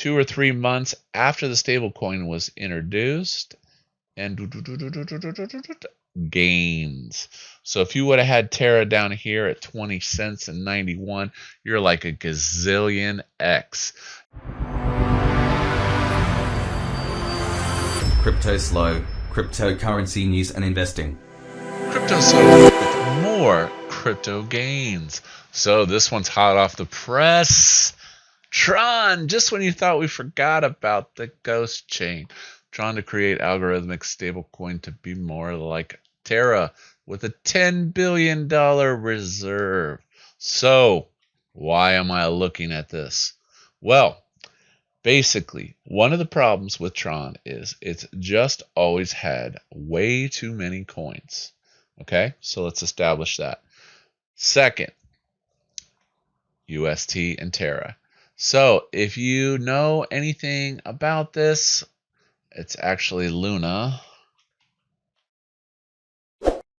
2 or 3 months after the stablecoin was introduced, and gains. So if you would have had Terra down here at 20 cents and 91, you're like a gazillion X. Cryptoslo, cryptocurrency news and investing. Cryptoslo with more crypto gains. So this one's hot off the press. Tron, just when you thought we forgot about the ghost chain. Tron to create algorithmic stablecoin to be more like Terra with a $10 billion reserve. So why am I looking at this? Well, basically, one of the problems with Tron is it's just always had way too many coins. Okay, so let's establish that. Second, UST and Terra. So if you know anything about this, it's actually Luna,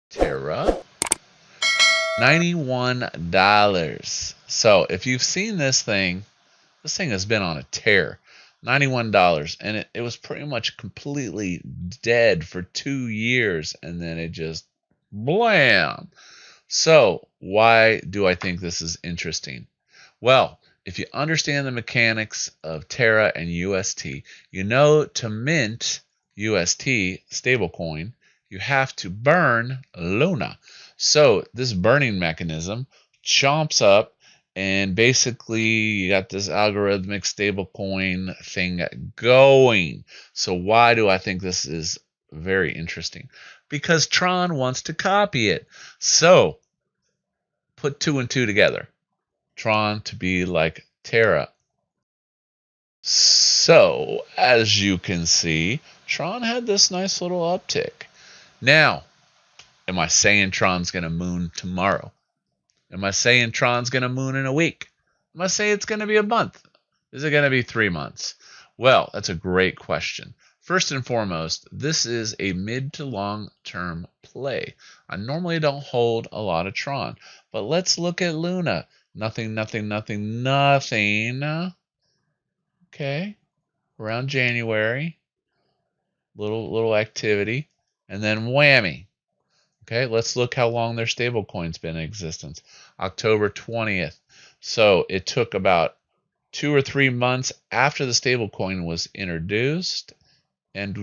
Terra, $91. So if you've seen this thing has been on a tear. $91, and it was pretty much completely dead for 2 years, and then it just blam. So why do I think this is interesting? Well, if you understand the mechanics of Terra and UST, you know to mint UST stablecoin, you have to burn Luna. So this burning mechanism chomps up, and basically you got this algorithmic stablecoin thing going. So why do I think this is very interesting? Because Tron wants to copy it. So put 2 and 2 together. Tron to be like Terra. So as you can see, Tron had this nice little uptick. Now, am I saying Tron's going to moon tomorrow? Am I saying Tron's going to moon in a week? Am I saying it's going to be a month? Is it going to be 3 months? Well, that's a great question. First and foremost, this is a mid to long term play. I normally don't hold a lot of Tron, but let's look at Luna. Nothing. Okay, around January, little activity, and then whammy. Okay, let's look how long their stablecoin's been in existence. October 20th. So it took about 2 or 3 months after the stablecoin was introduced, and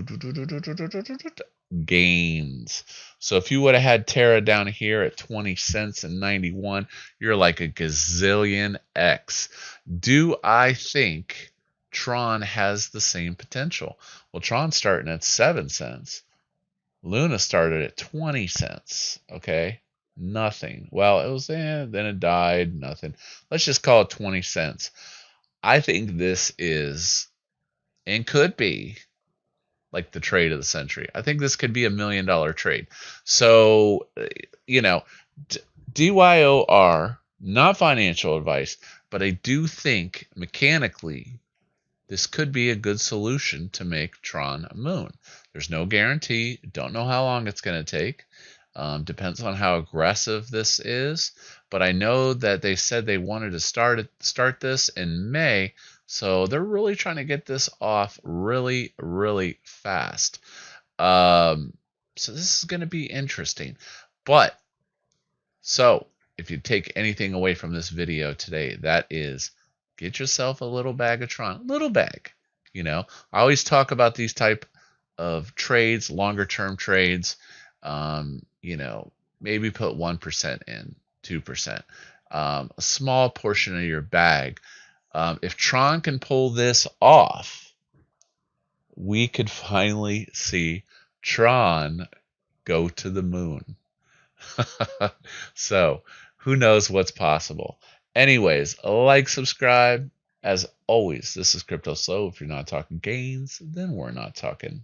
gains. So if you would have had Terra down here at 20 cents and 91, you're like a gazillion X. Do I think Tron has the same potential? Well, Tron's starting at 7 cents. Luna started at 20 cents. Okay, nothing. Well, it was then it died, nothing. Let's just call it 20 cents. I think this is and could be like the trade of the century. I think this could be $1 million trade. So, DYOR, not financial advice, but I do think mechanically this could be a good solution to make Tron a moon. There's no guarantee. Don't know how long it's going to take. Depends on how aggressive this is. But I know that they said they wanted to start this in May. So they're really trying to get this off really, really fast. So this is going to be interesting. But, so, if you take anything away from this video today, that is, get yourself a little bag of Tron. Little bag. I always talk about these type of trades, longer term trades. Maybe put 1% in, 2%. A small portion of your bag. If Tron can pull this off, we could finally see Tron go to the moon. So, who knows what's possible? Anyways, like, subscribe. As always, this is Cryptoslo. If you're not talking gains, then we're not talking.